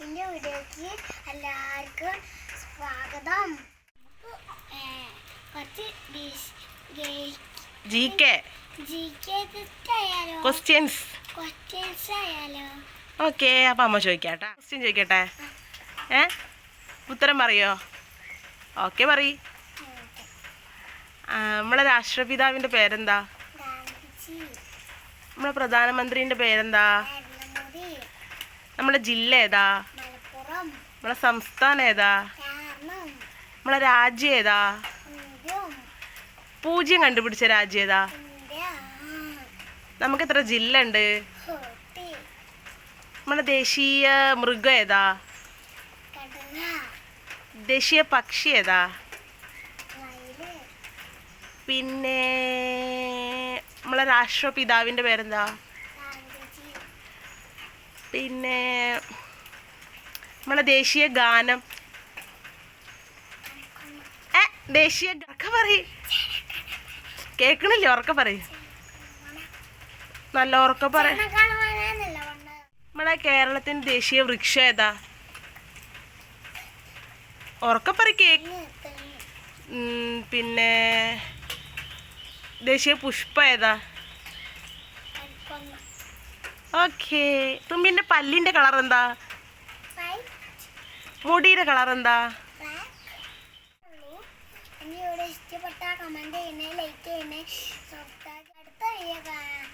എൻ്റെ വീഡിയോക്ക് എല്ലാവർക്കും സ്വാഗതം. കുറച്ച് ക്വസ്റ്റ്യൻസ് ആയാലോ? ഓക്കെ, അപ്പം അമ്മ ചോദിക്കാട്ടെ. ക്വസ്റ്റ്യൻ ചോദിക്കട്ടെ? ഉത്തരം പറയോ? ഓക്കെ, പറയ്. നമ്മളെ രാഷ്ട്രപിതാവിൻ്റെ പേരെന്താ? നമ്മളെ പ്രധാനമന്ത്രിൻ്റെ പേരെന്താ? നമ്മളെ ജില്ല ഏതാ? നമ്മളെ സംസ്ഥാനം ഏതാ? നമ്മളെ രാജ്യം ഏതാ? പൂജ്യം കണ്ടുപിടിച്ച രാജ്യം ഏതാ? നമുക്ക് എത്ര ജില്ല ഉണ്ട്? നമ്മളെ ദേശീയ മൃഗം ഏതാ? ദേശീയ പക്ഷി ഏതാ? പിന്നെ നമ്മളെ രാഷ്ട്രപിതാവിൻ്റെ പേരെന്താ? പിന്നെ നമ്മളെ ദേശീയ ഗാനം ദേശീയ കേൾക്കണില്ലേ? ഉറക്കെ പറയും. നല്ല ഉറക്കെ പറ. നമ്മളെ കേരളത്തിന്റെ ദേശീയ വൃക്ഷം ഏതാ? ഉറക്കെ പറ. പിന്നെ ദേശീയ പുഷ്പം ഏതാ? ഓക്കെ. തുമ്പിന്റെ പല്ലിന്റെ കളർ എന്താ? മുടിയുടെ കളർ എന്താ? ഇഷ്ടപ്പെട്ട കമന്റ് ചെയ്യണേ, ലൈക്ക് ചെയ്യണേ, അടുത്ത വീഡിയോ കാണാം.